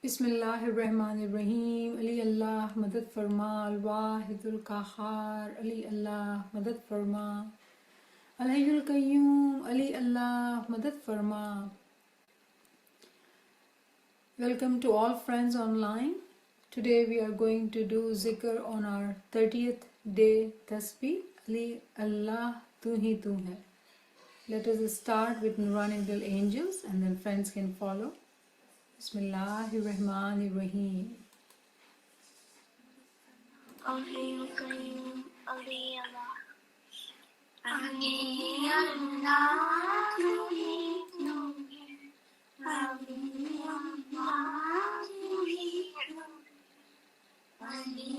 بسم اللہ الرحمن الرحیم. علی اللہ مدد فرما، الواحد القہار. علی اللہ مدد فرما، الحی القیوم. علی اللہ مدد فرما. Welcome to all friends online. Today we are going to do zikr on our 30th day tasbih. Ali Allah tu hi tu hai. Let us start with Nurani Dil Angels and then friends can follow. Bismillahirrahmanirrahim. Ali Allah, Ali Allah, tu hi tu hai. Ali Allah, tu hi tu hai.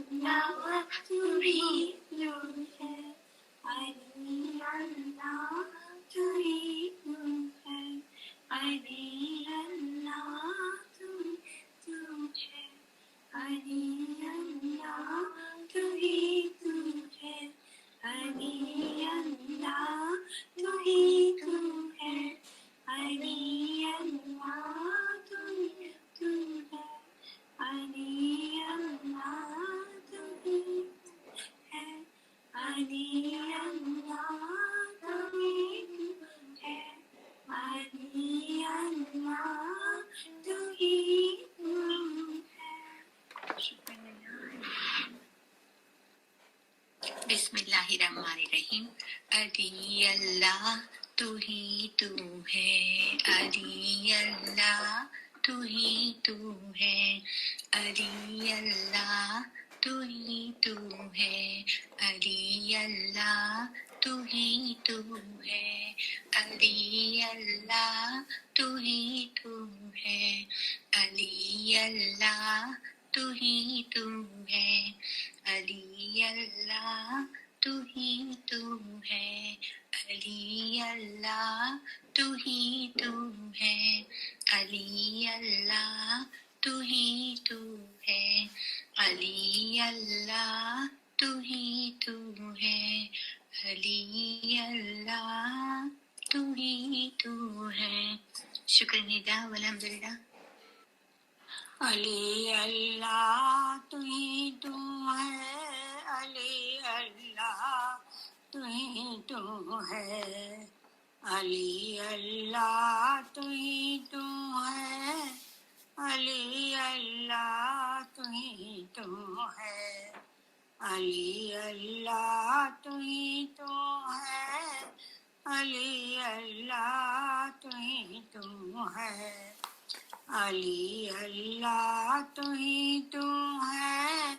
Ali Allah, tu hi tu hai. Ali Allah, tu hi tu hai. Ali Allah, tu hai. Ali Allah, tu hi tu hai. Ali Allah, tu hi tu hai. Ali Allah, tu hi tu hai. Ali Allah, tu hi tu hai. Ali Allah, tu hi tu hai. Ali Allah, tu hi tu hai. بسم اللہ الرحمن الرحیم. علی اللہ تو ہی تو ہے. علی اللہ تو ہی تو ہے. علی اللہ تو ہی تو ہے. علی اللہ تو ہی تو ہے. علی اللہ تو ہی تو ہے. علی اللہ تو ہی تو ہے. علی اللہ تو ہی تو ہے. علی اللہ تو ہی تو ہے. علی اللہ تو ہی تو ہے. علی اللہ تو ہی تو ہے. علی اللہ تو ہی تو ہے. شکر ندا والحمدللہ. علی اللہ تو ہی تو ہے. علی اللہ تو ہی تو ہے. علی اللہ تو ہی تو ہے. علی اللہ تو ہی تو ہے. علی اللہ تو ہی تو ہے. علی اللہ تو ہی تو ہے. علی اللہ تو ہی تو ہے.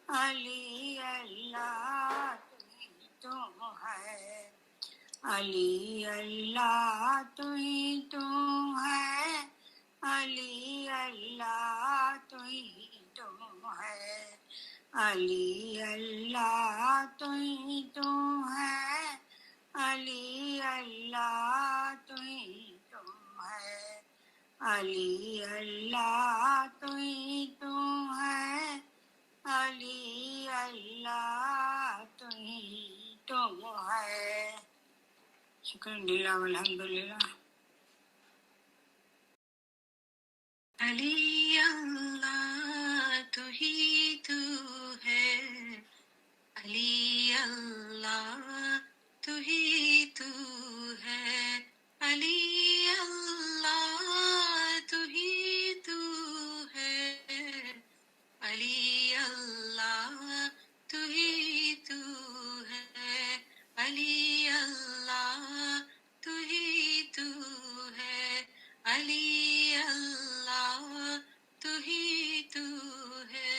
علی اللہ تو ہی تو ہے. علی اللہ تو ہی تو ہے. علی اللہ تو ہی تو ہے. علی اللہ تو ہی تو ہے. علی اللہ تو ہی تو ہے. علی اللہ تو ہی تو ہے. علی اللہ تو ہی تو ہے. شکر للہ والحمدللہ. علی اللہ تو ہی تو ہے. علی اللہ تو ہی تو ہے. علی اللہ تو ہی تو ہے. علی اللہ تو ہی تو ہے. علی اللہ تو ہی تو ہے. علی اللہ تو ہی تو ہے.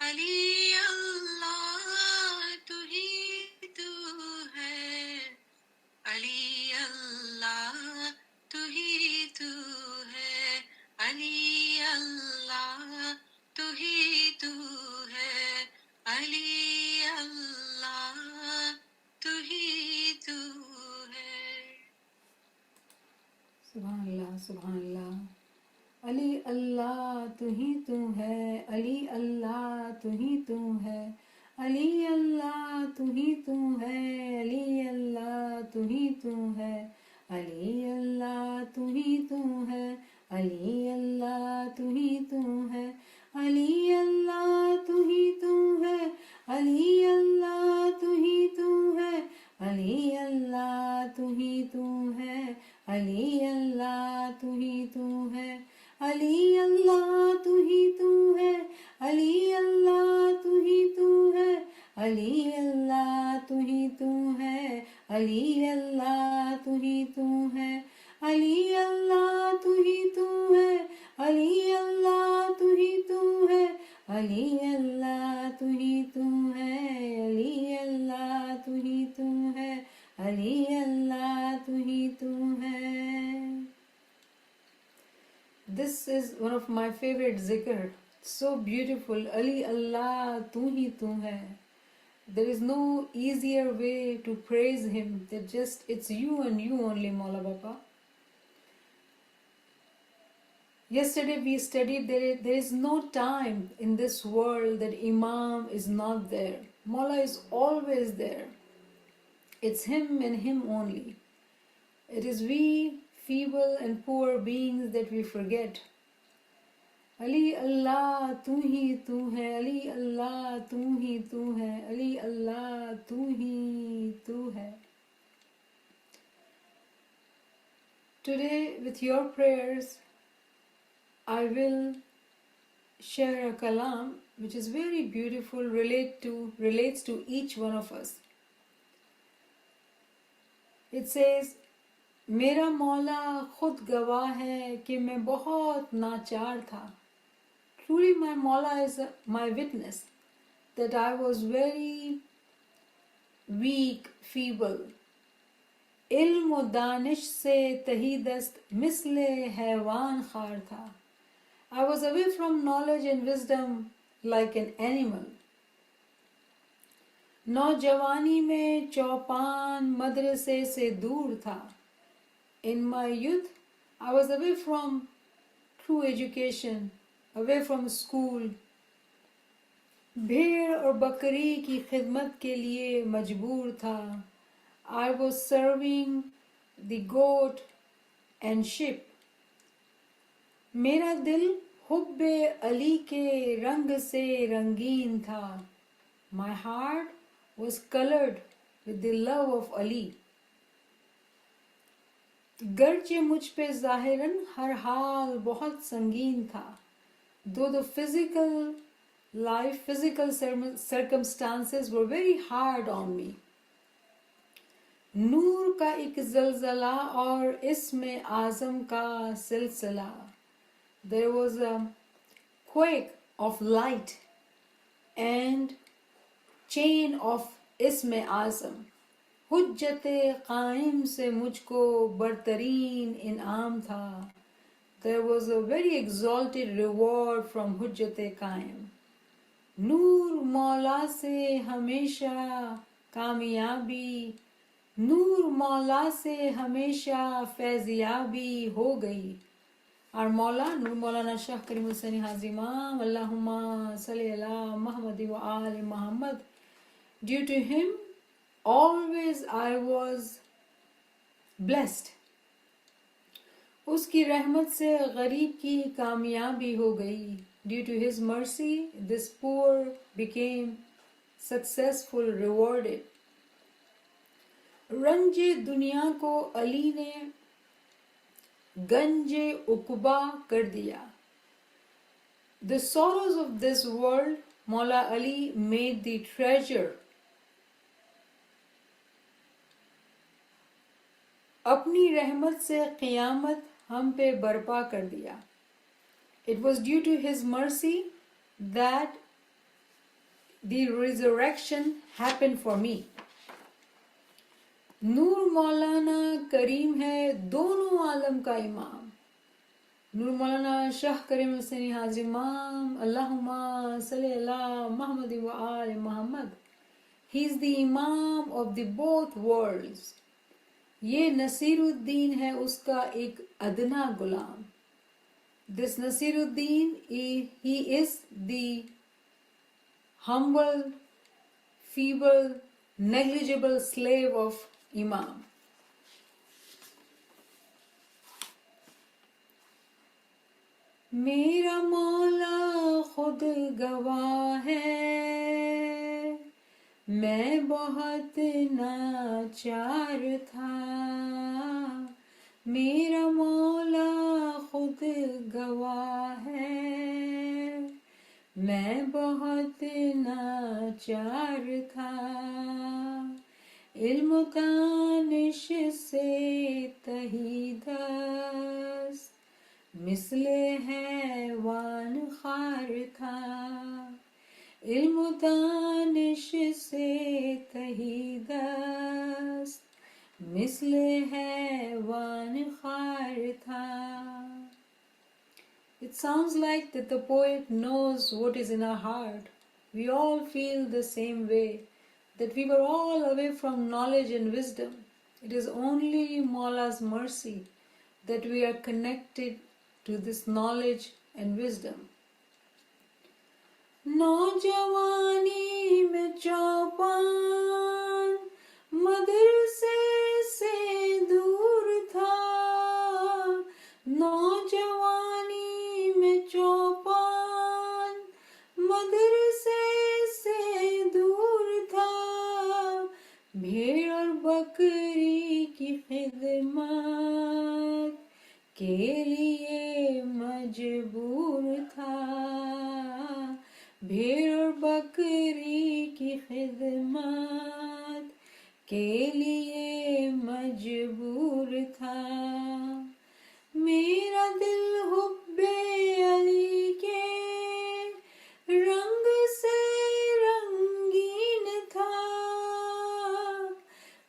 علی اللہ تو ہی تو ہے. علی اللہ تو ہی تو ہے. علی اللہ تو ہی تو ہے. علی اللہ تو ہی تو ہے. سبحان اللہ سبحان اللہ. علی اللہ تو ہی تو ہے. علی اللہ تو ہی تو ہے. علی اللہ تو ہی تو ہے. علی اللہ تو ہی تو ہے. علی اللہ تو ہی تو ہے. علی اللہ تو ہی تو ہے علی اللہ تو ہی تو ہے علی اللہ تو ہی تو ہے علی اللہ تو ہی تو ہے علی اللہ تو ہی تو ہے علی اللہ تو ہی تو ہے علی اللہ تو ہی تو ہے علی اللہ تو ہی تو ہے علی اللہ تو ہی تو ہے علی اللہ تو ہی تو ہے علی اللہ تو ہی تو ہے علی اللہ تو ہی تو ہے علی اللہ تو ہی تو ہے علی اللہ تو ہی تو ہے. This is one of my favorite zikr. So beautiful. Ali Allah, tu hi tu hai. There is no easier way to praise him. That just it's you and you only, Maula Baba. Yesterday we studied there is no time in this world that Imam is not there. Maula is always there. It's him and him only. It is we feeble and poor beings that we forget. Ali Allah tu hi tu hai, Ali Allah tu hi tu hai, Ali Allah tu hi tu hai. Today with your prayers I will share a kalam which is very beautiful, relates to each one of us. It says, میرا مولا خود گواہ ہے کہ میں بہت ناچار تھا. Truly my Mawla is my witness that I was very weak, feeble. علم و دانش سے تہی دست مثل حیوان خار تھا. I was away from knowledge and wisdom like an animal. نوجوانی میں چوپان مدرسے سے دور تھا. In my youth, I was away from true education, away from school. بھیڑ اور بکری کی خدمت کے لیے مجبور تھا. I was serving the goat and sheep. میرا دل حب علی کے رنگ سے رنگین تھا. My heart was colored with the love of Ali. گرچہ مجھ پہ ظاہراً ہر حال بہت سنگین تھا. Though the physical circumstances were very hard on me. نور کا ایک زلزلہ اور اسم اعظم کا سلسلہ. There was a quake of light and chain of اسم اعظم. حجت قائم سے مجھ کو برترین انعام تھا. There was a very exalted reward from حجت قائم. نور مولا سے ہمیشہ کامیابی، نور مولا سے ہمیشہ فیضیابی ہو گئی. Our مولا نور مولانا شاہ کریم حسین حاجی امام اللہم صلی علی محمد و آل محمد. Due to him always I was blessed. اس کی رحمت سے غریب کی کامیابی ہو گئی. Due to his mercy this poor became successful, rewarded. رنج دنیا کو علی نے گنج عقبہ کر دیا. The sorrows of this world Maula Ali made the treasure. اپنی رحمت سے قیامت ہم پہ برپا کر دیا. It was due to his mercy that the resurrection happened for me. نور مولانا کریم ہے دونوں عالم کا امام. نور مولانا شاہ کریم حسین حاجی امام اللہم صلی علی محمد و آل محمد. He is the imam of the both worlds. یہ نصیر الدین ہے اس کا ایک ادنا Ghulam. This Nasir Uddin, he is the humble, feeble, negligible slave of Imam. میرا مولا خود گواہ ہے، میں بہت ناچار تھا، میرا مولا خود گواہ ہے، میں بہت ناچار تھا، علم و دانش سے تہی دست مثل حیوان خوار تھا، علم و دانش سے تہی دست مثل حیوان خوار تھا. It sounds like that the poet knows what is in our heart. We all feel the same way, that we were all away from knowledge and wisdom. It is only Maula's mercy that we are connected to this knowledge and wisdom. نوجوانی میں چوپان مدرسے سے دور تھا، نوجوانی میں چوپان مدرسے سے دور تھا، بھیڑ اور بکری کی خدمت کے لیے مجبور تھا، بھیڑ اور بکری کی خدمت کے لیے مجبور تھا، میرا دل حب علی کے رنگ سے رنگین تھا،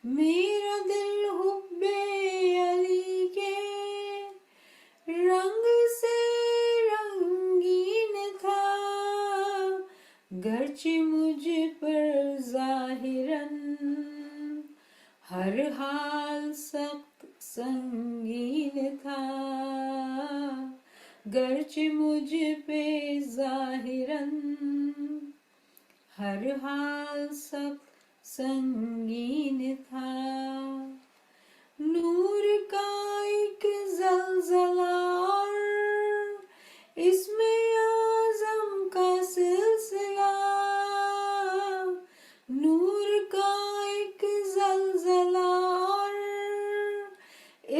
میرا دل حب علی کے رنگ سے رنگین تھا، گرچہ مجھ پر ظاہراً ہر حال سخت سنگین تھا، گرچہ مجھ پہ ظاہراً ہر حال سخت سنگین تھا، نور کا ایک زلزلہ اور اسم اعظم کا سلسلہ، نور کا ایک زلزلہ اور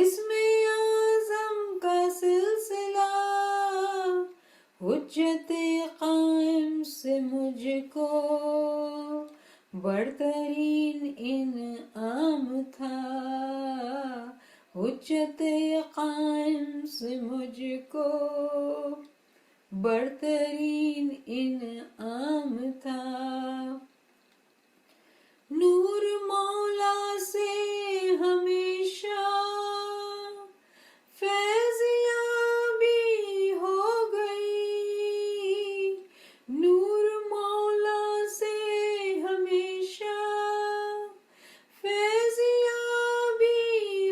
اسم اعظم کا سلسلہ، حجت قائم سے مجھ کو برترین انعام تھا، حجت قائم سے مجھ کو برترین انعام تھا، نور مولا سے ہمیشہ فیضیابی ہو گئی، نور مولا سے ہمیشہ فیضیابی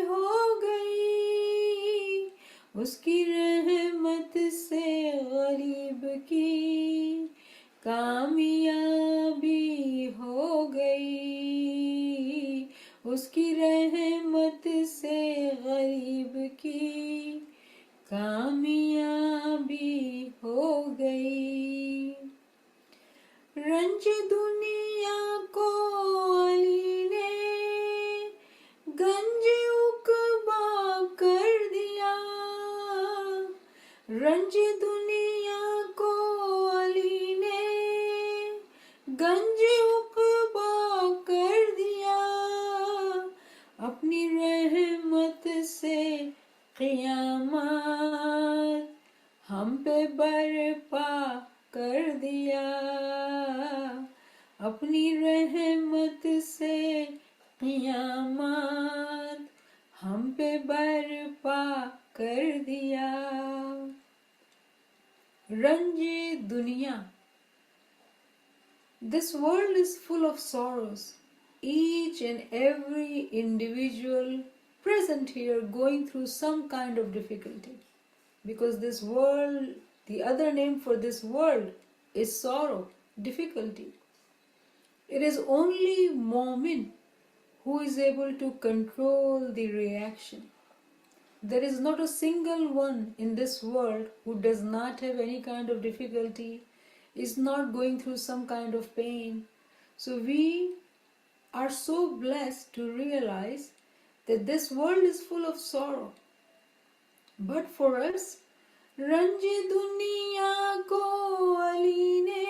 ہو گئی، اس کی رحمت سے غریب کی کامیابی ہو گئی، اس کی رحمت سے غریب کی کامیابی ہو گئی، رنج دنیا کو علی نے گنج عقبہ کر دیا، رنج دنیا کو علی نے گنج عقبہ کر دیا، اپنی رحمت سے قیامت ہم پہ برپا کر دیا، اپنی رحمت سے قیامت ہم پہ برپا کر دیا، رنج دنیا. This world is full of sorrows. Each and every individual present here going through some kind of difficulty. Because this world, the other name for this world is sorrow, difficulty. It is only Mu'min who is able to control the reaction. There is not a single one in this world who does not have any kind of difficulty, is not going through some kind of pain. So we are so blessed to realize that this world is full of sorrow. But for us, رنج دنیا کو علی نے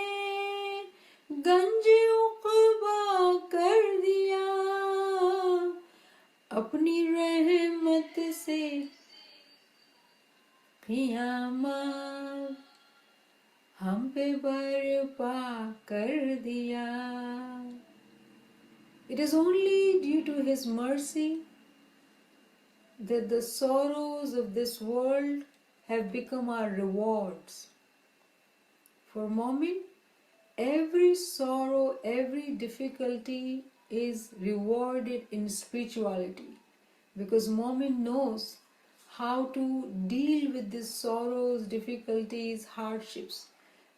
گنج عقبہ کر دیا، اپنی رحمت سے قیامت ہم پہ برپا کر دیا. It is only due to His mercy that the sorrows of this world have become our rewards. For Mu'min, every sorrow, every difficulty is rewarded in spirituality, because Mu'min knows how to deal with these sorrows, difficulties, hardships.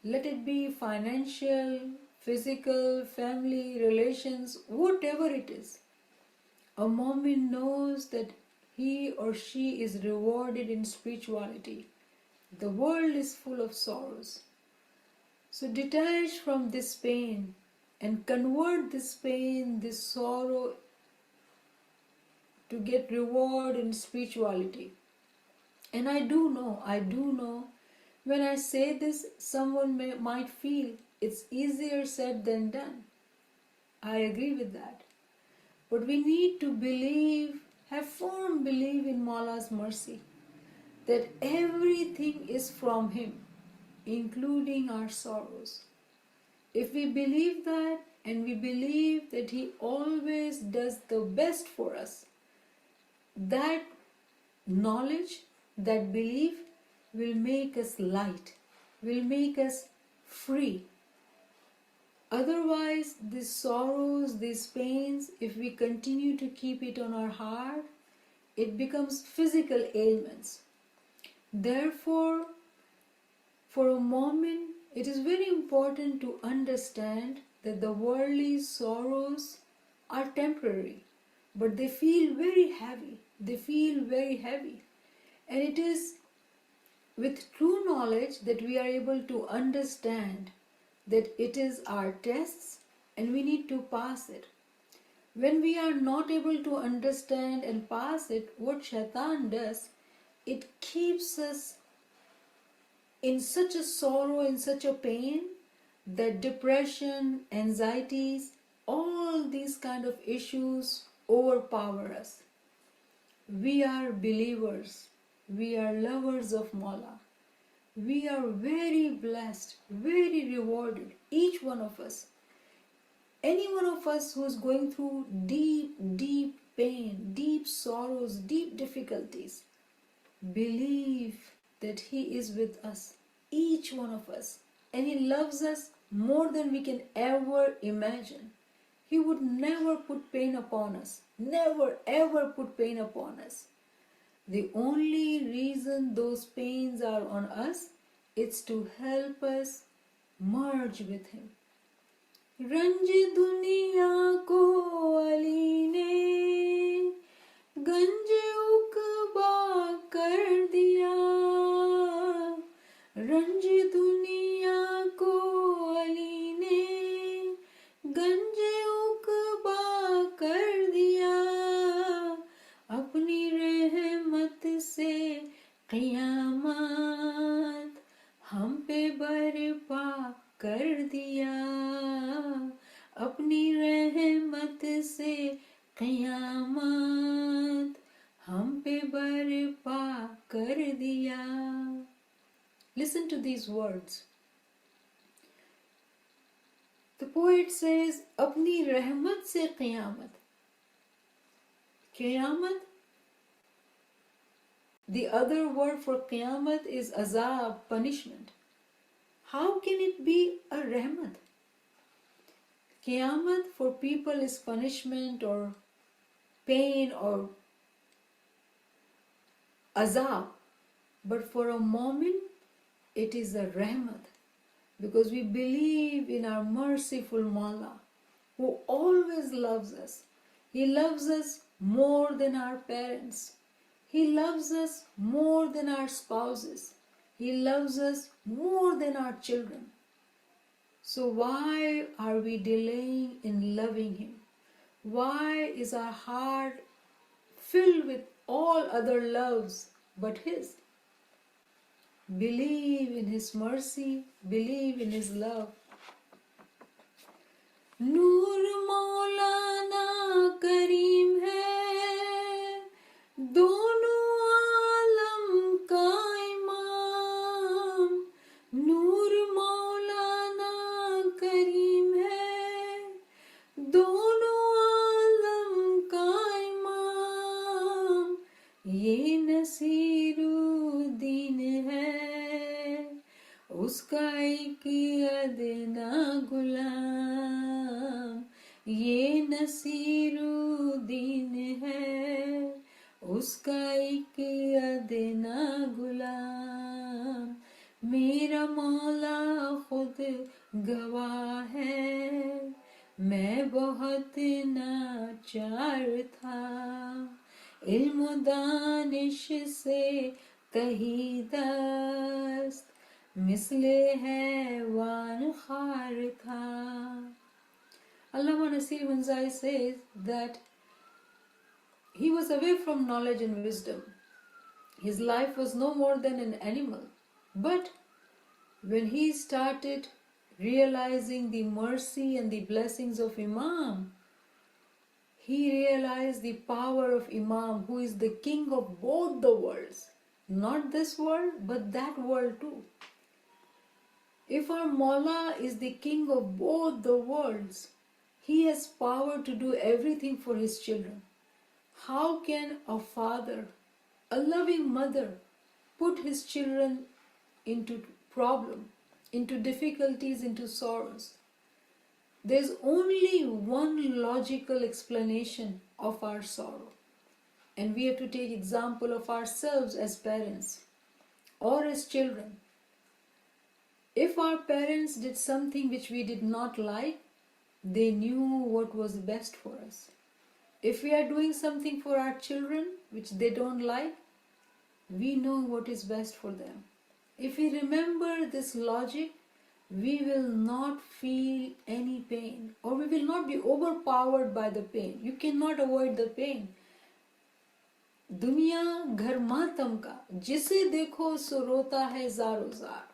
Let it be financial, physical, family, relations, whatever it is. A Mu'min knows that he or she is rewarded in spirituality. The world is full of sorrows. So detach from this pain and convert this pain, this sorrow, to get reward in spirituality. And I do know, when I say this, someone might feel it's easier said than done. I agree with that. But we need to believe, have firm belief in Maula's mercy, that everything is from Him, including our sorrows. If we believe that, and we believe that He always does the best for us, that knowledge, that belief will make us light, will make us free. Otherwise, these sorrows, these pains, if we continue to keep it on our heart, it becomes physical ailments. Therefore, for a moment, it is very important to understand that the worldly sorrows are temporary, but they feel very heavy. They feel very heavy. And it is with true knowledge that we are able to understand that it is our tests and we need to pass it. When we are not able to understand and pass it, what Shaitan does, it keeps us in such a sorrow, in such a pain, that depression, anxieties, all these kind of issues overpower us. We are believers. We are lovers of Maula. We are very blessed, very rewarded, each one of us. Any one of us who is going through deep, deep pain, deep sorrows, deep difficulties, believe that He is with us, each one of us, and He loves us more than we can ever imagine. He would never put pain upon us, never ever put pain upon us. The only reason those pains are on us is to help us merge with Him. رنج دنیا کو علی نے گنج عقبہ کر دیا، رنج دنیا کو علی نے گنج عقبہ کر دیا، اپنی رحمت سے قیامت ہم پہ برپا کر دیا، اپنی رحمت سے قیامت ہم پہ برپا کر دیا. Listen to these words. The poet says, اپنی رحمت سے قیامت. Qiyamah, the other word for Qiyamah is azab, punishment. How can it be a rahmat? Qiyamah for people is punishment or pain or azab. But for a Mu'min, it is a rahmat. Because we believe in our merciful Mawla, who always loves us. He loves us more than our parents. He loves us more than our spouses. He loves us more than our children. So why are we delaying in loving Him? Why is our heart filled with all other loves but His? Believe in His mercy, believe in His love. نور مولانا کریم ہے، دونوں عالم کا امام. نور مولانا کریم ہے، دونوں عالم کا امام. یہ نصیر الدین ہے، اس کا ایک ادنا غلام. یہ نصیر الدین ہے، اس کا ایک ادنا غلام. میرا مولا خود گواہ ہے، میں بہت ناچار تھا. علم و دانش سے کہیں دست، مثل حیوان خار تھا. Allama Nasir Manzai says that he was away from knowledge and wisdom. His life was no more than an animal. But when he started realizing the mercy and the blessings of Imam, he realized the power of Imam, who is the king of both the worlds. Not this world, but that world too. If our Mawla is the king of both the worlds, He has power to do everything for His children. How can a father, a loving mother, put his children into problem, into difficulties, into sorrows? There's only one logical explanation of our sorrow. And we have to take example of ourselves as parents or as children. If our parents did something which we did not like, they knew what was best for us. If we are doing something for our children which they don't like, we know what is best for them. If we remember this logic, we will not feel any pain, or we will not be overpowered by the pain. You cannot avoid the pain. دنیا گھر ماتم کا، جسے دیکھو سو روتا ہے زار و زار.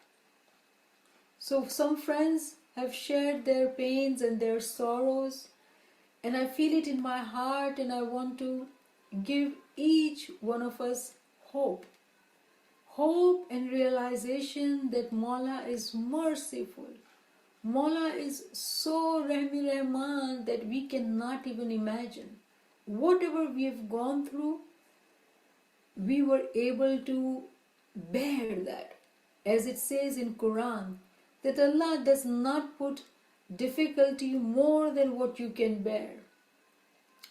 So some friends have shared their pains and their sorrows, and I feel it in my heart, and I want to give each one of us hope. Hope and realization that Mawla is merciful. Mawla is so Rahmi Rahman that we cannot even imagine. Whatever we have gone through, we were able to bear that. As it says in Quran, that Allah does not put difficulty more than what you can bear.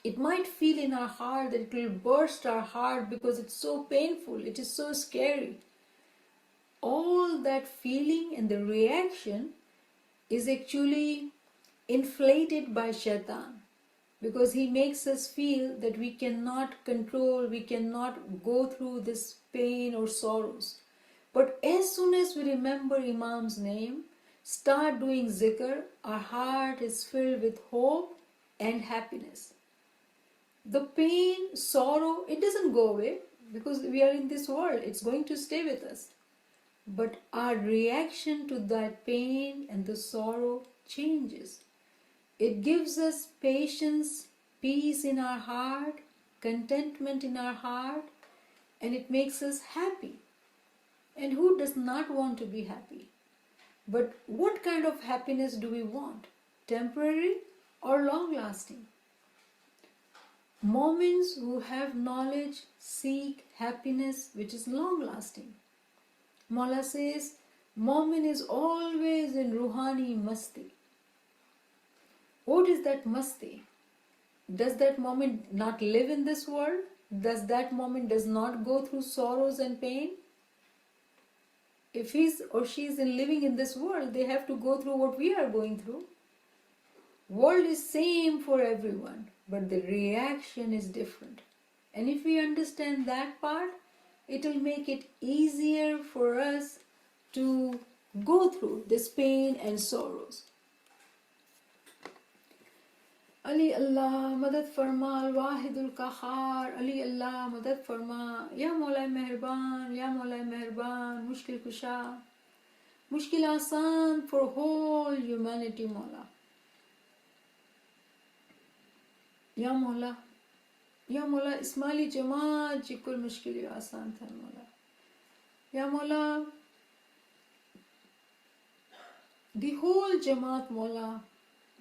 It might feel in our heart that it will burst our heart because it's so painful, it is so scary. All that feeling and the reaction is actually inflated by Shaitan, because he makes us feel that we cannot control, we cannot go through this pain or sorrows. But as soon as we remember Imam's name, start doing zikr, our heart is filled with hope and happiness. The pain, sorrow, it doesn't go away because we are in this world. It's going to stay with us. But our reaction to that pain and the sorrow changes. It gives us patience, peace in our heart, contentment in our heart, and it makes us happy. And who does not want to be happy? But what kind of happiness do we want? Temporary or long-lasting? Moments who have knowledge seek happiness which is long-lasting. Mawla says, Momin is always in Ruhani Masti. What is that Masti? Does that moment not live in this world? Does that moment does not go through sorrows and pain? If he's or she is living in this world, they have to go through what we are going through. World is same for everyone, but the reaction is different. And if we understand that part, it will make it easier for us to go through this pain and sorrows. علی اللہ مدد فرما الواحد القہار. علی اللہ مدد فرما. یا مولا مہربان، یا مولا مہربان، مشکل کشا، مشکل آسان for whole humanity مولا. یا مولا، یا مولا اسماعیلی جماعت جی کل مشکل آسان تھا مولا. یا مولا the whole جماعت مولا.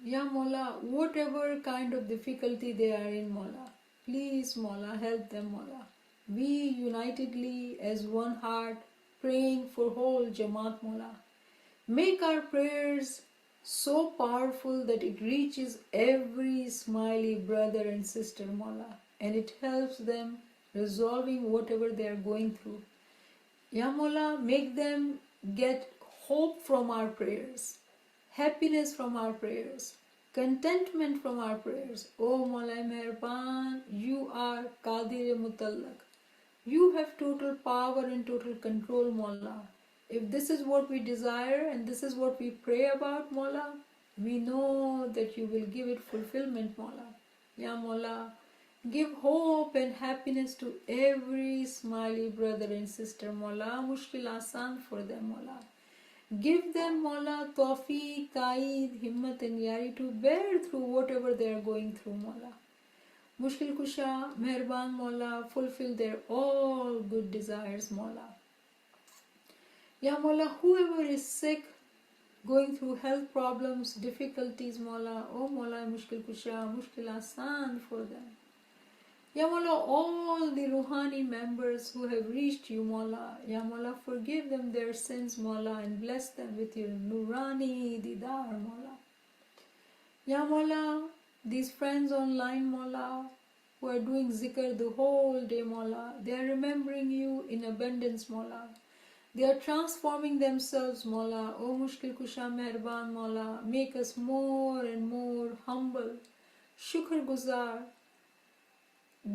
Ya Mola, whatever kind of difficulty they are in, Mola, please Mola, help them Mola. We unitedly as one heart praying for whole Jamaat Mola. Make our prayers so powerful that it reaches every smiley brother and sister Mola, and it helps them resolving whatever they are going through. Ya Mola, make them get hope from our prayers, happiness from our prayers, contentment from our prayers. Oh Maulai Mehraban, you are Qadir Mutallaq. You have total power and total control, Maula. If this is what we desire and this is what we pray about, Maula, we know that you will give it fulfillment, Maula. Ya Maula, give hope and happiness to every smiley brother and sister, Maula. Mushkil asan for them, Maula. Give them, Maula, tawfiq, ta'id, himmat and yari to bear through whatever they are going through, Maula. Mushkil kusha, mehraban, Maula, fulfill their all good desires, Maula. Ya Maula, whoever is sick, going through health problems, difficulties, Maula, oh Maula, mushkil kusha, mushkil asan for them. Ya Maula, all the Ruhani members who have reached you, Maula, Ya Maula, forgive them their sins, Maula, and bless them with your Nurani Didar, Maula. Ya Maula, these friends online, Maula, who are doing zikr the whole day, Maula, they are remembering you in abundance, Maula. They are transforming themselves, Maula. Oh Mushkil Kusha Mehraban, Maula, make us more and more humble, shukr guzar,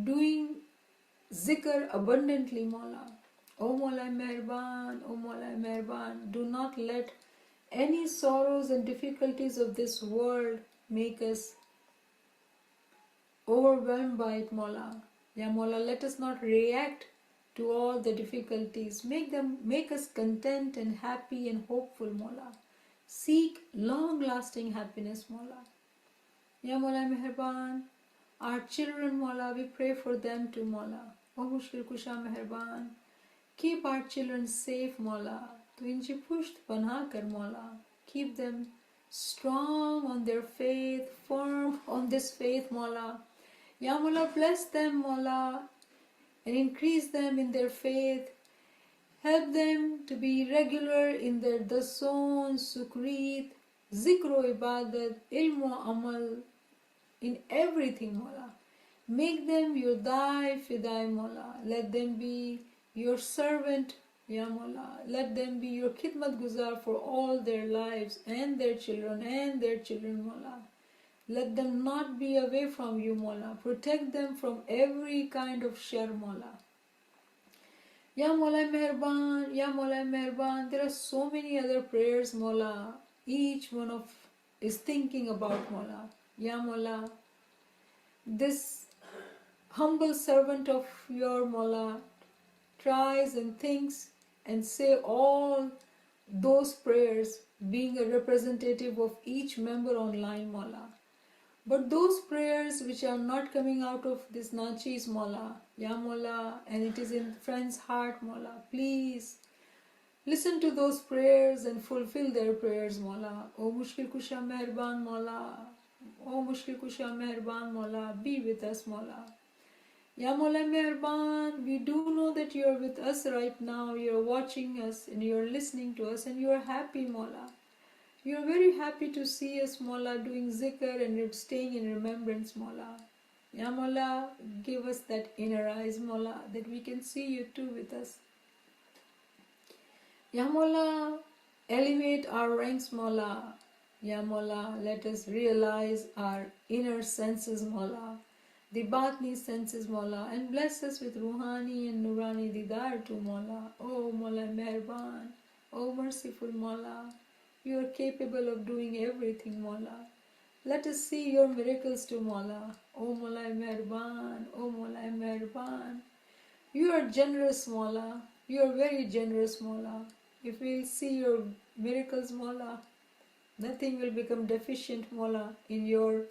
doing zikr abundantly, Maula. Oh Maula Mehraban, oh Maula Mehraban, do not let any sorrows and difficulties of this world make us overwhelmed by it, Maula. Ya Maula, let us not react to all the difficulties. Make us content and happy and hopeful, Maula. Seek long-lasting happiness, Maula. Ya Maula Mehraban, our children, Maula, we pray for them too, Maula. Oh Mushkil Kusha Mehraban, keep our children safe, Maula. Tu inchi pusht panah kar, Maula. Keep them strong on their faith, firm on this faith, Maula. Ya Maula, bless them, Maula, and increase them in their faith. Help them to be regular in their dason, sukrit, zikro ibadat, ilmu amal, in everything, Maula. Make them your dai fidai, Maula. Let them be your servant, Ya Maula. Let them be your khidmat guzar for all their lives and their children, Maula. Let them not be away from you, Maula. Protect them from every kind of shar, Maula. Ya Maula Mehraban, Ya Maula Mehraban. There are so many other prayers, Maula. Each one of is thinking about, Maula. Ya Maula, this humble servant of your, Maula, tries and thinks and say all those prayers being a representative of each member online, Maula. But those prayers which are not coming out of this Nachis, Maula, Ya Maula, and it is in friend's heart, Maula, please listen to those prayers and fulfill their prayers, Maula. Oh Mushkil Kusha Mehraban, Maula. Oh Mushkil Kusha Mehraban, Maula, be with us, Maula. Ya Maula Mehraban, we do know that you are with us right now. You are watching us and you are listening to us and you are happy, Maula. You are very happy to see us, Maula, doing zikr and staying in remembrance, Maula. Ya Maula, give us that inner eyes, Maula, that we can see you too with us. Ya Maula, elevate our ranks, Maula. Ya Maula, let us realize our inner senses, Maula. the Batni senses, Mola, and bless us with Ruhani and Nurani Didar too, Mola. Oh Mola Meherban, oh merciful Mola, you are capable of doing everything, Mola. Let us see your miracles too, Mola. Oh Mola Meherban, oh Mola Meherban. You are generous, Mola. You are very generous, Mola. If we will see your miracles, Mola, nothing will become deficient, Mola, in your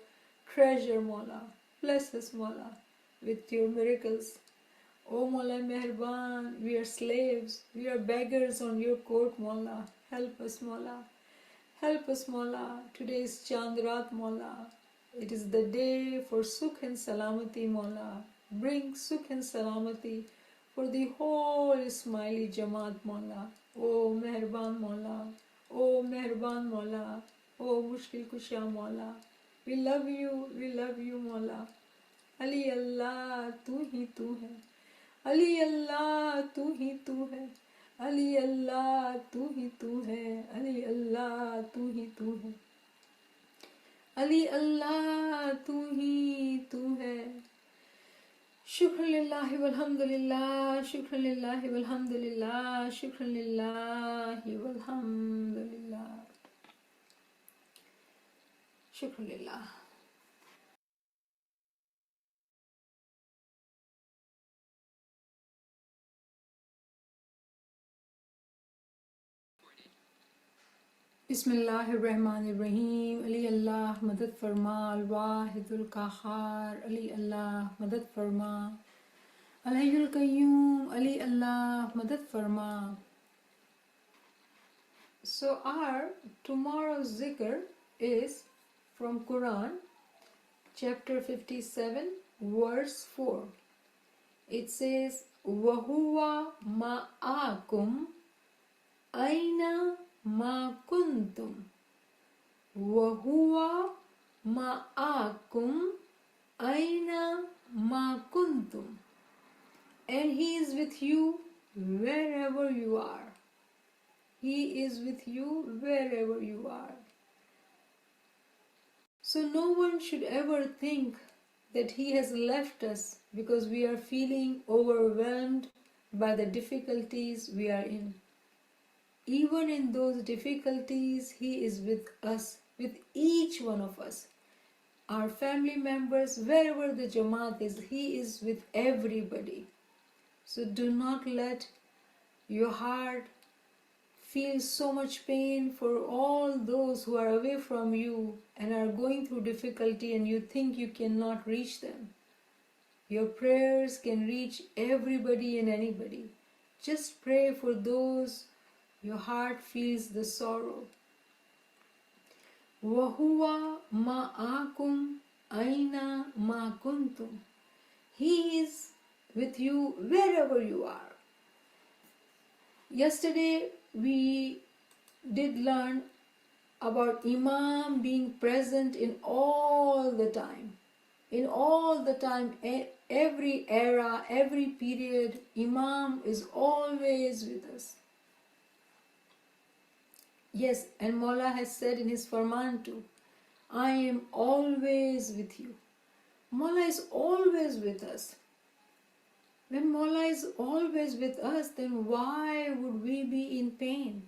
treasure, Mola. Bless us, Mola, with your miracles. O Mola Meherban, we are slaves, we are beggars on your court, Mola. Help us, Mola. Help us, Mola. Today is Chandrat, Mola. It is the day for Sukh and Salamati, Mola. Bring Sukh and Salamati for the whole Ismaili Jamaat, Mola. O Meherban, Mola. O Meherban, Mola. O Mushkil Kusha, Mola. We love you, Mola. Ali Allah, tu hi tu hai. Ali Allah, tu hi tu hai. Ali Allah, tu hi tu hai. Ali Allah, tu hi tu hai. Ali Allah, tu hi tu hai. Shukran lillahi walhamdulillah, shukran lillahi walhamdulillah, shukran lillahi walhamdulillah. Shukran lillah. बिस्मिल्लाहिर्रहमानिर्रहीम अली अल्लाह मदद फरमा अल वाहिदुल कहार अली अल्लाह मदद फरमा अल हय्युल कय्यूम अली अल्लाह मदद फरमा. So our tomorrow's zikr is from Quran chapter 57 verse 4. It says wahuwa ma'akum aina ma kuntum wahuwa ma'akum aina ma kuntum, and he is with you wherever you are. He is with you wherever you are. So no one should ever think that he has left us because we are feeling overwhelmed by the difficulties we are in. Even in those difficulties, he is with us, with each one of us. Our family members, wherever the Jamaat is, he is with everybody. So do not let your heart feel so much pain for all those who are away from you and are going through difficulty and you think you cannot reach them. Your prayers can reach everybody and anybody. Just pray for those your heart feels the sorrow. وَهُوَ مَعَكُمْ أَيْنَ مَا كُنْتُمْ. He is with you wherever you are. Yesterday we did learn about Imam being present in all the time. In all the time, every era, every period, Imam is always with us. Yes, and Mawla has said in his Farman too, I am always with you. Mawla is always with us. When Mawla is always with us, then why would we be in pain?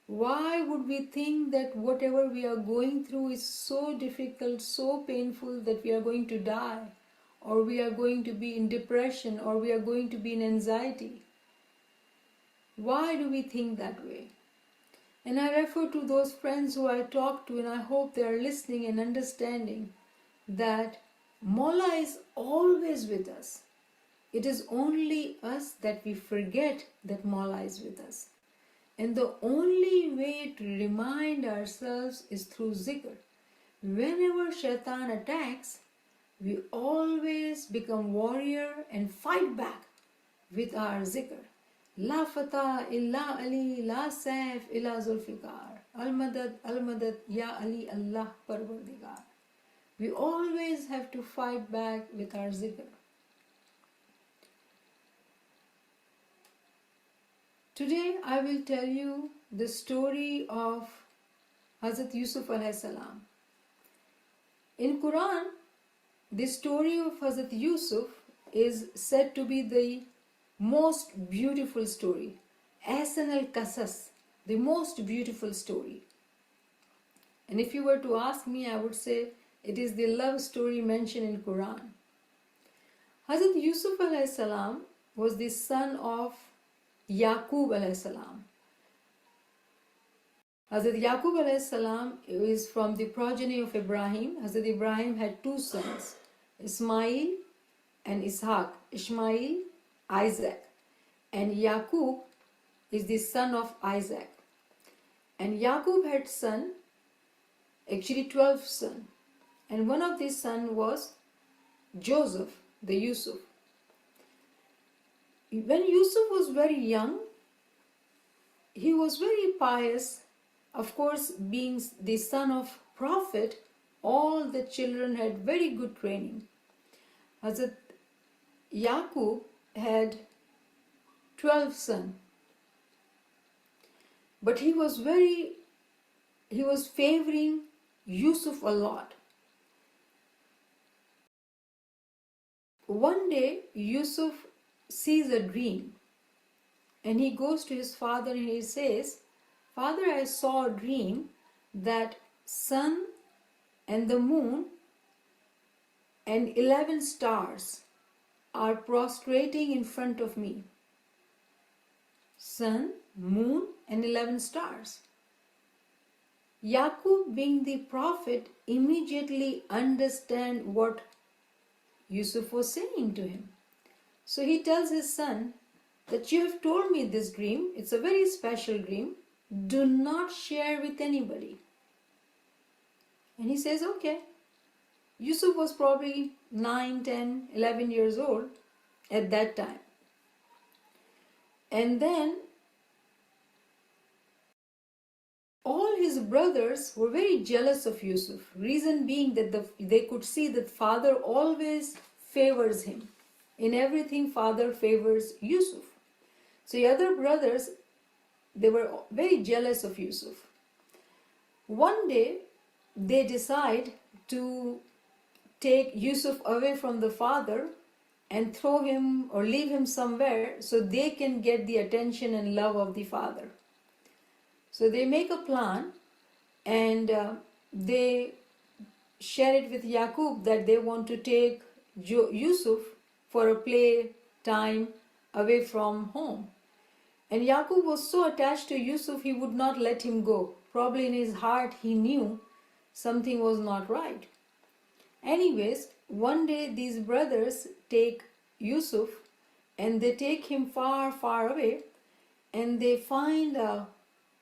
Why would we think that whatever we are going through is so difficult, so painful that we are going to die, or we are going to be in depression, or we are going to be in anxiety? Why do we think that way? And I refer to those friends who I talk to, and I hope they are listening and understanding that Mawla is always with us. It is only us that we forget that Mawla is with us. And the only way to remind ourselves is through zikr. Whenever shaitan attacks, we always become warrior and fight back with our zikr. La fatah illa Ali, la saif illa Zulfikar. Al-madad, ya Ali, Allah Parvardigar. We always have to fight back with our zikr. Today I will tell you the story of Hazrat Yusuf alayhi salam. In Quran, the story of Hazrat Yusuf is said to be the most beautiful story. Ahsan al-Qasas, the most beautiful story. And if you were to ask me, I would say it is the love story mentioned in Quran. Hazrat Yusuf alayhi salam was the son of Yaqub alayhi salam. Hazrat Yaqub alayhi salam is from the progeny of Ibrahim. Hazrat Ibrahim had two sons, Ismail and Ishaq. Ishmael, Isaac. And Yaqub is the son of Isaac. And Yaqub had actually 12 sons. And one of these sons was Joseph, the Yusuf. When Yusuf was very young, he was very pious. Of course, being the son of prophet, all the children had very good training. Hazrat Yaqub had 12 sons. But he was favoring Yusuf a lot. One day, Yusuf sees a dream and he goes to his father and he says, "Father, I saw a dream that sun and the moon and 11 stars are prostrating in front of me." Sun, moon and 11 stars. Yaqub, being the prophet, immediately understand what Yusuf was saying to him. So he tells his son that you have told me this dream. It's a very special dream. Do not share with anybody. And he says, okay. Yusuf was probably 9, 10, 11 years old at that time. And then all his brothers were very jealous of Yusuf. Reason being that they could see that father always favors him. In everything, father favors Yusuf. So the other brothers, they were very jealous of Yusuf. One day, they decide to take Yusuf away from the father and throw him or leave him somewhere so they can get the attention and love of the father. So they make a plan and they share it with Yaqub that they want to take Yusuf for a play time away from home. And Yaqub was so attached to Yusuf, he would not let him go. Probably in his heart he knew something was not right. Anyways, one day these brothers take Yusuf and they take him far, far away and they find a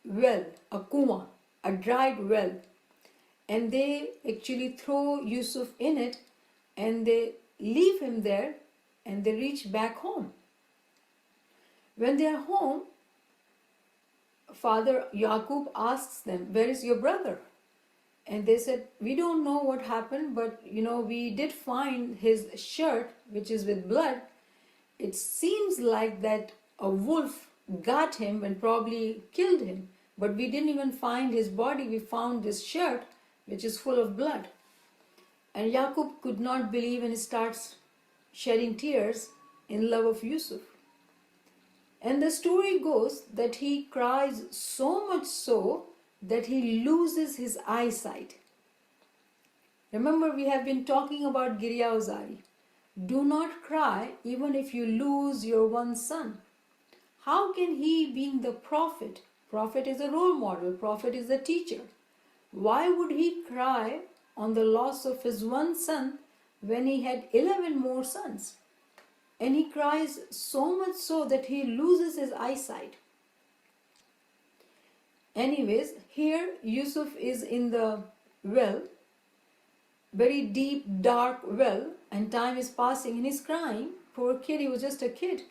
well, a kuwa, a dried well. And they actually throw Yusuf in it and they leave him there and they reach back home. When they are home, Father Yaqub asks them, "Where is your brother?" And they said, "We don't know what happened, but we did find his shirt, which is with blood. It seems like that a wolf got him and probably killed him. But we didn't even find his body. We found this shirt, which is full of blood." And Yaqub could not believe and starts shedding tears in love of Yusuf. And the story goes that he cries so much so that he loses his eyesight. Remember, we have been talking about Girya Uzari. Do not cry even if you lose your one son. How can he, being the prophet is a role model, prophet is a teacher, why would he cry on the loss of his one son when he had 11 more sons? And he cries so much so that he loses his eyesight. Anyways, here Yusuf is in the well, very deep, dark well, and time is passing and he's crying. Poor kid, he was just a kid.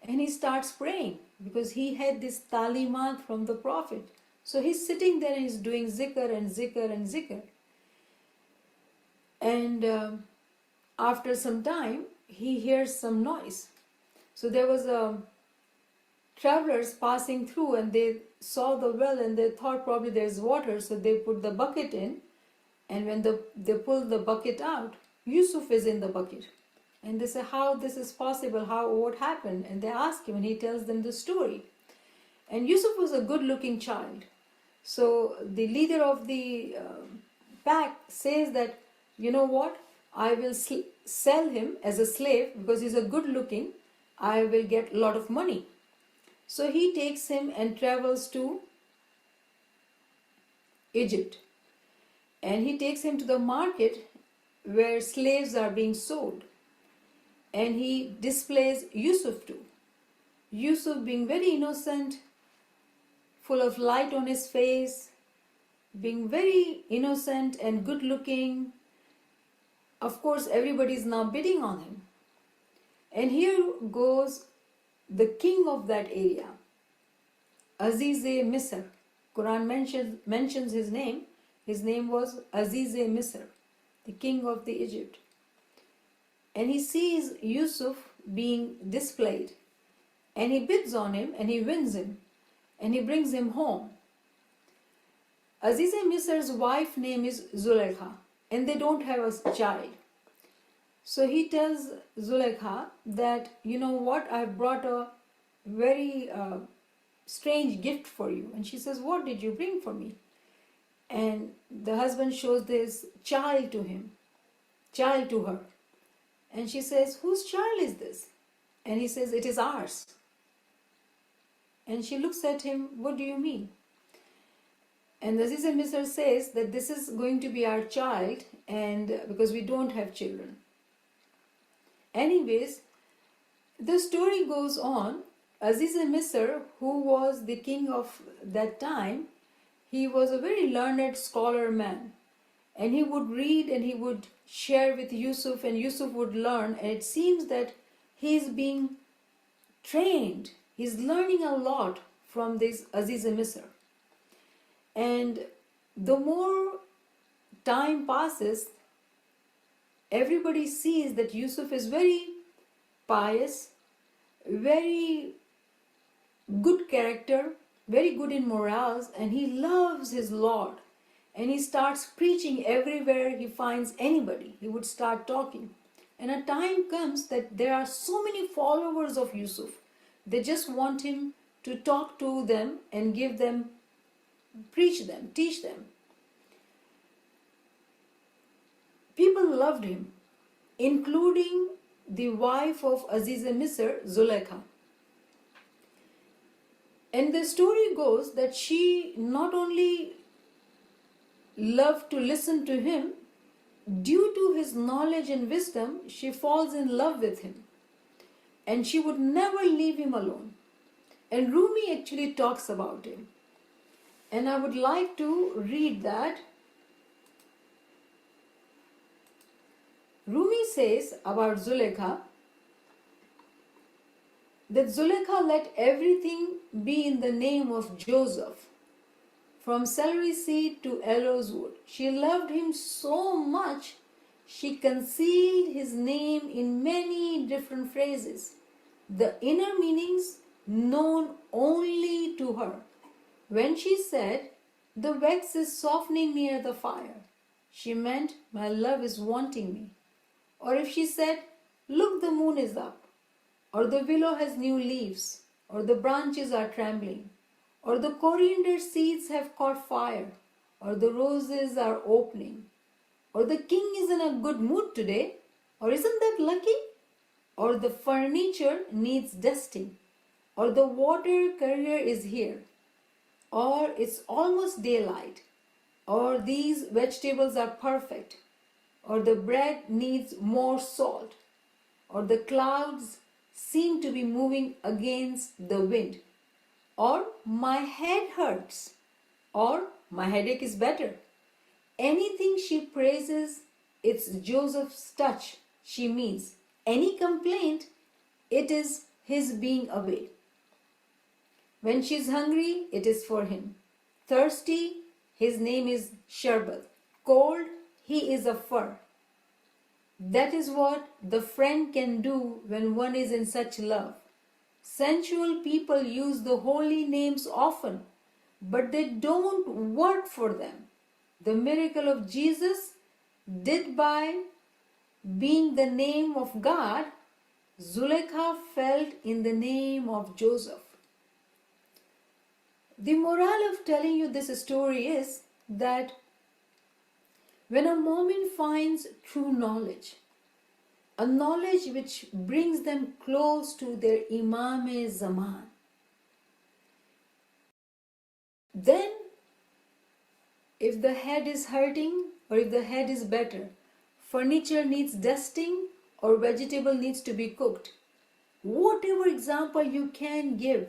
And he starts praying because he had this talimat from the Prophet. So he's sitting there and he's doing zikr and zikr and zikr. And after some time, he hears some noise. So there was travelers passing through and they saw the well and they thought probably there's water. So they put the bucket in, and when they pulled the bucket out, Yusuf is in the bucket. And they say, how this is possible, what happened? And they ask him, and he tells them the story. And Yusuf was a good-looking child. So the leader of the pack says that, you know what, I will sell him as a slave because he's a good-looking. I will get a lot of money. So he takes him and travels to Egypt. And he takes him to the market where slaves are being sold. And he displays Yusuf too. Yusuf being very innocent, full of light on his face, being very innocent and good looking. Of course, everybody is now bidding on him. And here goes the king of that area, Aziz-e-Misr. Quran mentions his name. His name was Aziz-e-Misr, the king of the Egypt. And he sees Yusuf being displayed. And he bids on him and he wins him. And he brings him home. Aziz-e-Misr's wife name is Zulaykha. And they don't have a child. So he tells Zulaykha that, you know what, I've brought a very strange gift for you. And she says, what did you bring for me? And the husband shows this child to her. And she says, whose child is this? And he says, it is ours. And she looks at him, what do you mean? And Aziz-e-Misr says that this is going to be our child, and because we don't have children. Anyways, the story goes on. Aziz-e-Misr, who was the king of that time, he was a very learned scholar man. And he would read and he would share with Yusuf, and Yusuf would learn. And it seems that he is being trained. He's learning a lot from this Aziz-e-Misr. And the more time passes, everybody sees that Yusuf is very pious, very good character, very good in morals, and he loves his Lord. And he starts preaching everywhere he finds anybody. He would start talking. And a time comes that there are so many followers of Yusuf. They just want him to talk to them and give them, preach them, teach them. People loved him, including the wife of Aziz-e-Misr, Zulaykha. And the story goes that she not only loved to listen to him, due to his knowledge and wisdom, she falls in love with him. And she would never leave him alone. And Rumi actually talks about him. And I would like to read that. Rumi says about Zulaykha that Zulaykha let everything be in the name of Joseph, from celery seed to aloes wood. She loved him so much, she concealed his name in many different phrases, the inner meanings known only to her. When she said, the wax is softening near the fire, she meant, my love is wanting me. Or if she said, look, the moon is up, or the willow has new leaves, or the branches are trembling, or the coriander seeds have caught fire, or the roses are opening, or the king is in a good mood today, or isn't that lucky? Or the furniture needs dusting, or the water carrier is here, or it's almost daylight, or these vegetables are perfect, or the bread needs more salt, or the clouds seem to be moving against the wind, or my head hurts, or my headache is better. Anything she praises, it's Joseph's touch, she means. Any complaint, it is his being away. When she's hungry, it is for him. Thirsty, his name is Sharbat. Cold, he is a fur. That is what the friend can do when one is in such love. Sensual people use the holy names often, but they don't work for them. The miracle of Jesus did by being the name of God, Zulaikha felt in the name of Joseph. The moral of telling you this story is that when a moment finds true knowledge, a knowledge which brings them close to their Imam-e-Zaman, then if the head is hurting or if the head is better, furniture needs dusting or vegetable needs to be cooked, whatever example you can give,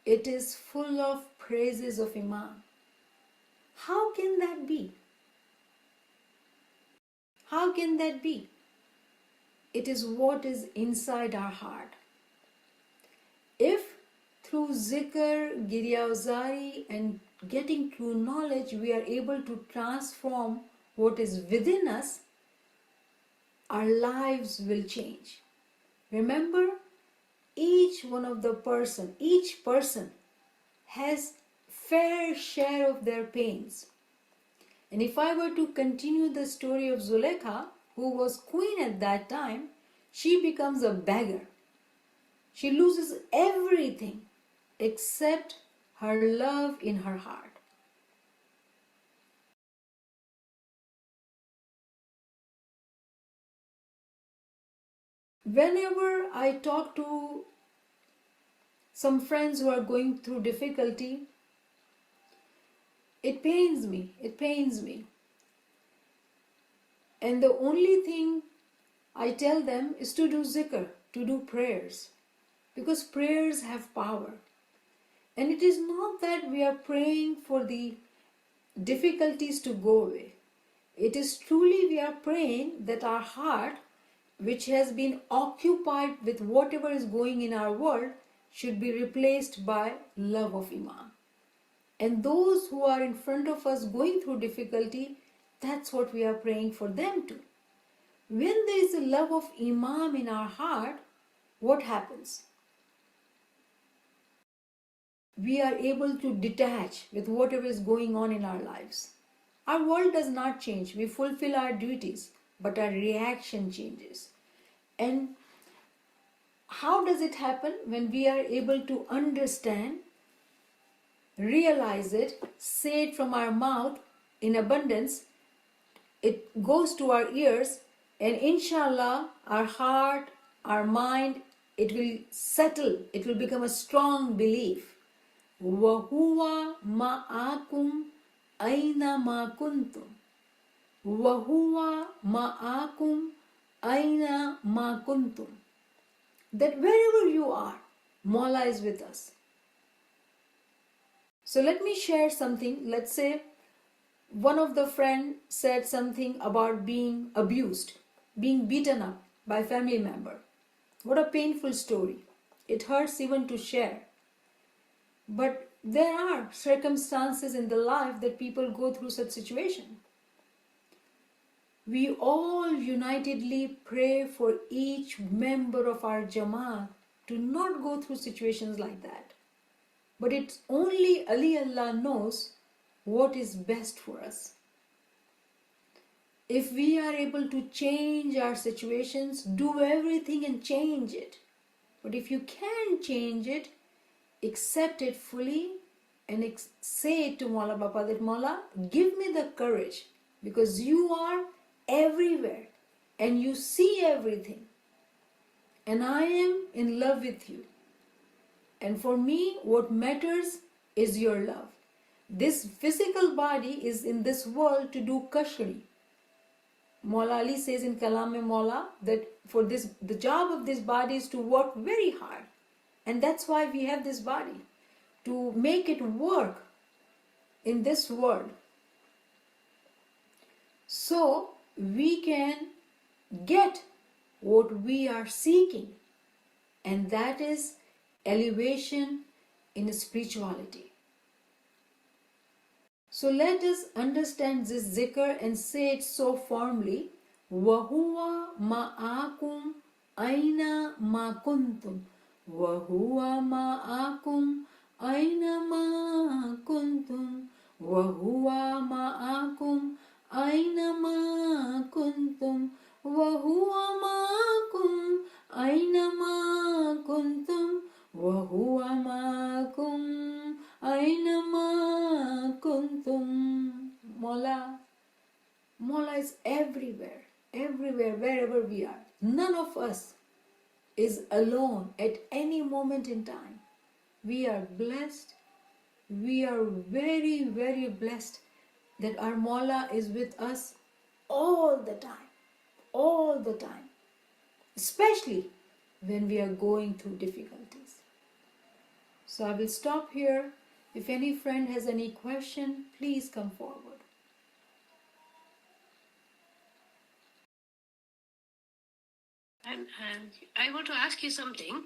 it is full of praises of Imam. How can that be? How can that be? It is what is inside our heart. If through zikr, giryazari and getting true knowledge we are able to transform what is within us, our lives will change. Remember, each person has fair share of their pains. And if I were to continue the story of Zulaikha, who was queen at that time, she becomes a beggar. She loses everything except her love in her heart. Whenever I talk to some friends who are going through difficulty, it pains me. And the only thing I tell them is to do zikr, to do prayers, because prayers have power. And it is not that we are praying for the difficulties to go away. It is truly we are praying that our heart, which has been occupied with whatever is going in our world, should be replaced by love of Imam. And those who are in front of us going through difficulty, that's what we are praying for them too. When there is a love of Imam in our heart, what happens? We are able to detach with whatever is going on in our lives. Our world does not change. We fulfill our duties, but our reaction changes. And how does it happen? When we are able to understand, realize it, say it from our mouth in abundance, it goes to our ears, and inshallah, our heart, our mind, it will settle, it will become a strong belief. وَهُوَ مَعَكُمْ أَيْنَمَا كُنْتُمْ وَهُوَ مَعَكُمْ أَيْنَمَا كُنْتُمْ. That wherever you are, Mawla is with us. So let me share something. Let's say one of the friends said something about being abused, being beaten up by a family member. What a painful story. It hurts even to share. But there are circumstances in the life that people go through such situation. We all unitedly pray for each member of our Jamaat to not go through situations like that. But it's only Allah knows what is best for us. If we are able to change our situations, do everything and change it. But if you can change it, accept it fully and say it to Mawla Bapa that Mawla, give me the courage, because you are everywhere and you see everything and I am in love with you, and for me what matters is your love. This physical body is in this world to do kashri. Mawla Ali says in Kalam-e-Mawla that for this, the job of this body is to work very hard. And that's why we have this body, to make it work in this world. So we can get what we are seeking, and that is elevation in spirituality. So let us understand this zikr and say it so firmly. وَهُوَ مَعَكُمْ أَيْنَ مَا كُنْتُمْ وَهُوَ مَعَكُمْ أَيْنَمَا كُنْتُمْ وَهُوَ مَعَكُمْ أَيْنَمَا كُنْتُمْ وَهُوَ مَعَكُمْ أَيْنَمَا كُنْتُمْ وَهُوَ مَعَكُمْ أَيْنَمَا كُنْتُمْ. Mola is everywhere, wherever we are. None of us is alone at any moment in time. We are blessed. We are very, very blessed that our Mola is with us all the time, especially when we are going through difficulties. So I will stop here. If any friend has any question, please come forward. And I want to ask you something.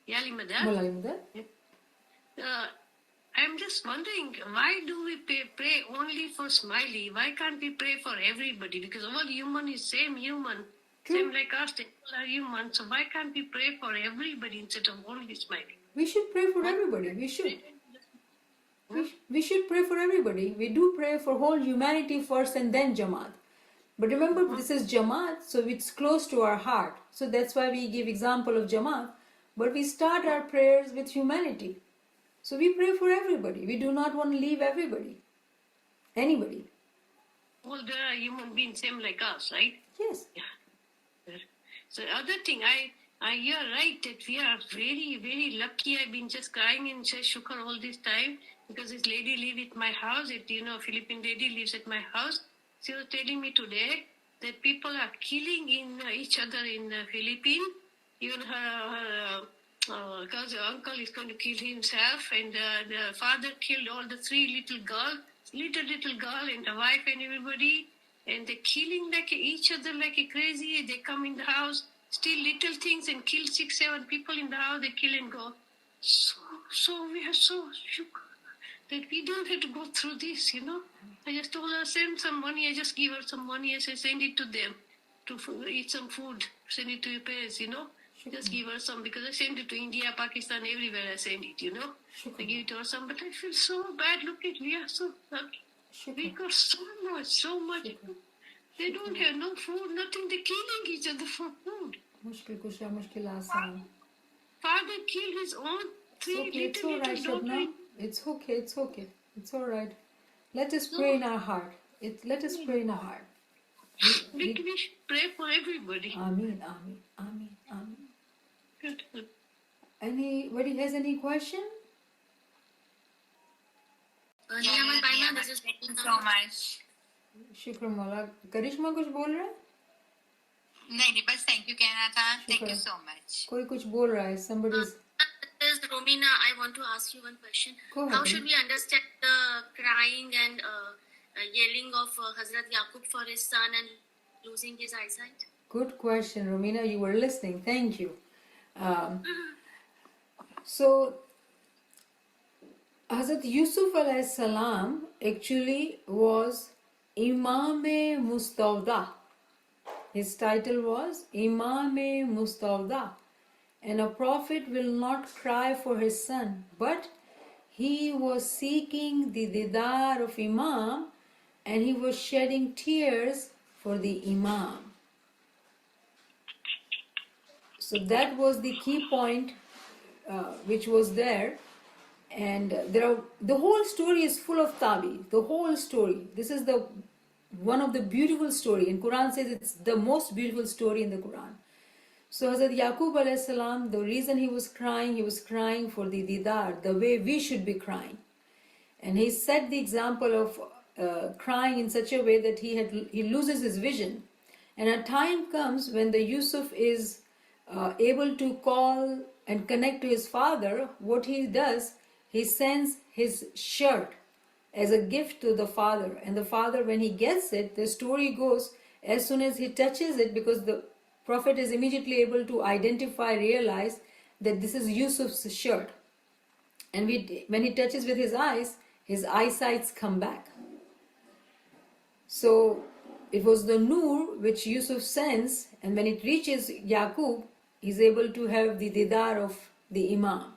Yali Madar. Mola I'm just wondering, why do we pray only for Smiley? Why can't we pray for everybody? Because all human is same human. True. Same like us, they all are human. So why can't we pray for everybody instead of only Smiley? We should pray for everybody. We should pray for everybody. We do pray for whole humanity first and then Jamaat. But remember, this is Jamaat, so it's close to our heart. So that's why we give example of Jamaat. But we start our prayers with humanity. So we pray for everybody. We do not want to leave anybody. All there are human beings same like us, right? Yes. Yeah. So other thing, you're right that we are very, very lucky. I've been just crying in Shukr all this time because this lady lives at my house. Philippine lady lives at my house. She was telling me today that people are killing each other in the Philippines. Even her uncle is going to kill himself, and the father killed all the three little girl and the wife and everybody, and they're killing like each other like a crazy. They come in the house, steal little things and kill 6-7 people in the house. They kill and go. So we are so shook that we don't have to go through this, I just told her, send some money. I just give her some money. I said, send it to them to eat some food. Send it to your parents, Just give her some, because I send it to India, Pakistan, everywhere I send it, I give it to her some, but I feel so bad. Look at, we are so lucky. We got so much. They don't have no food, nothing. They're killing each other for food. Father killed his own three little daughters. It's okay. It's all right. Let us pray in our heart. Let us pray in our heart. We should pray for everybody. Ameen. Good. Anybody has any question? Niyamat Baima, this is thank you so much. Shukran Mola. Karishma कुछ बोल रहा है? नहीं, बस thank you कहना था. Thank you so much. कोई कुछ बोल रहा है? Somebody's. This is Romina. I want to ask you one question. Go ahead. How should we understand the crying and yelling of Hazrat Yaqub for his son and losing his eyesight? Good question, Romina. You were listening. Thank you. So, Hazrat Yusuf alayhi salam actually was Imam Mustawda. His title was Imam Mustawda. And a prophet will not cry for his son, but he was seeking the didar of Imam, and he was shedding tears for the Imam. So that was the key point which was there. And the whole story is full of tabi. The whole story. This is one of the beautiful story. And Quran says it's the most beautiful story in the Quran. So Hazrat Yaqub alayhi salam, the reason he was crying for the didar, the way we should be crying. And he set the example of crying in such a way that he loses his vision. And a time comes when the Yusuf is able to call and connect to his father. What he does, he sends his shirt as a gift to the father. And the father, when he gets it, the story goes, as soon as he touches it, because the Prophet is immediately able to realize that this is Yusuf's shirt. And when he touches with his eyes, his eyesights come back. So it was the nur which Yusuf sends, and when it reaches Yaqub, he's able to have the didar of the Imam.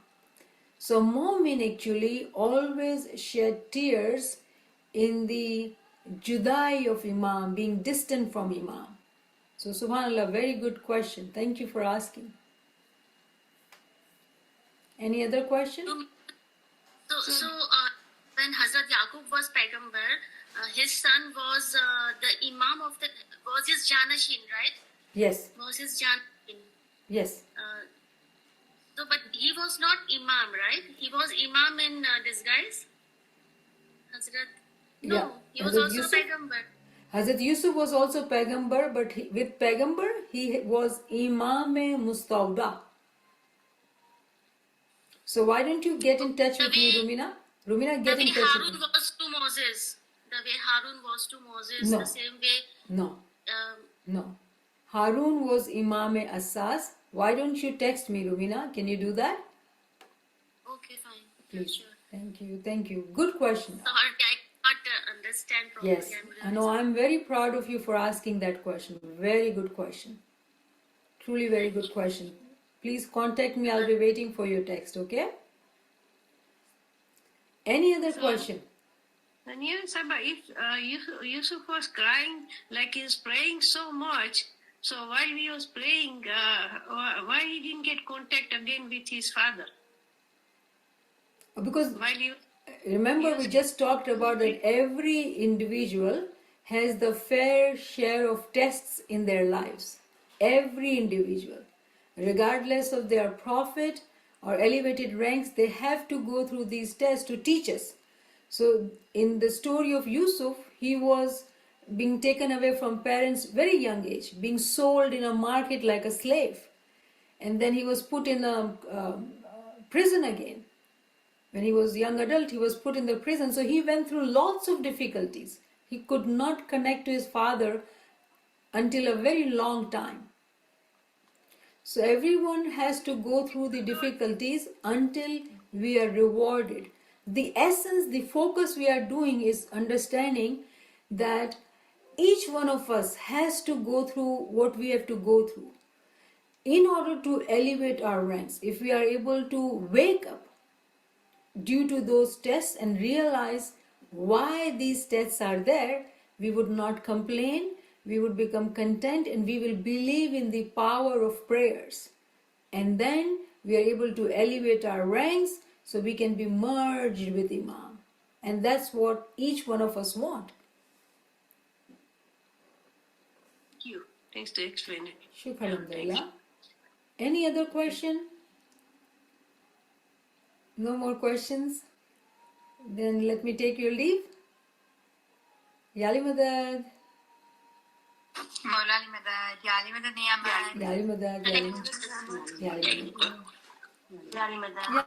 So Mu'min actually always shed tears in the judai of Imam, being distant from Imam. So subhanallah, very good question. Thank you for asking. Any other question? So when Hazrat Yaqub was Paigambar, his son was the Imam of the, was his Janashin, right? Yes, Was his Janashin. yes. So, but he was not Imam, right? He was Imam in disguise? Hazrat? No, Yeah, he was Hazrat also Yusuf? Paigambar. Hazrat Yusuf was also Paigambar, but with Paigambar, he was Imam Mustawda. So why don't you get in touch with me, Rumina? Rumina, The get way in touch with Harun me. was to Moses. The way Harun was to Moses, No. the same way. No, Um, no. Harun was Imam Assas. Why don't you text me, Rumina? Can you do that? okay, fine. Please. Sure. Thank you. Thank you. Good question. Sorry, I can't understand properly. Yes, I'm I really know. I'm very proud of you for asking that question. Very good question. Truly very good question. Please contact me. I'll be waiting for your text, okay? Any other question? And yes, Sabah, if Yusuf was crying like he's praying so much, so while he was praying, why he didn't get contact again with his father? Because While he remember, we just talked about that every individual has the fair share of tests in their lives. Every individual, regardless of their profit or elevated ranks, they have to go through these tests to teach us. So, in the story of Yusuf, he was being taken away from parents very young age, being sold in a market like a slave, and then he was put in a prison again. When he was a young adult, he was put in the prison. So he went through lots of difficulties. He could not connect to his father until a very long time. So everyone has to go through the difficulties until we are rewarded. The essence, the focus we are doing is understanding that each one of us has to go through what we have to go through in order to elevate our ranks. If we are able to wake up due to those tests and realize why these tests are there, we would not complain, we would become content, and we will believe in the power of prayers. And then we are able to elevate our ranks so we can be merged with Imam. And that's what each one of us want. Thank you. Thanks to explain it. Shukr, alhamdulillah. Any other question? No more questions? Then let me take your leave. Yali Madad. Maulali Madad, Yali Madad Niyamat. Yali Madad. Yali Madad. Yali Madad. Yeah.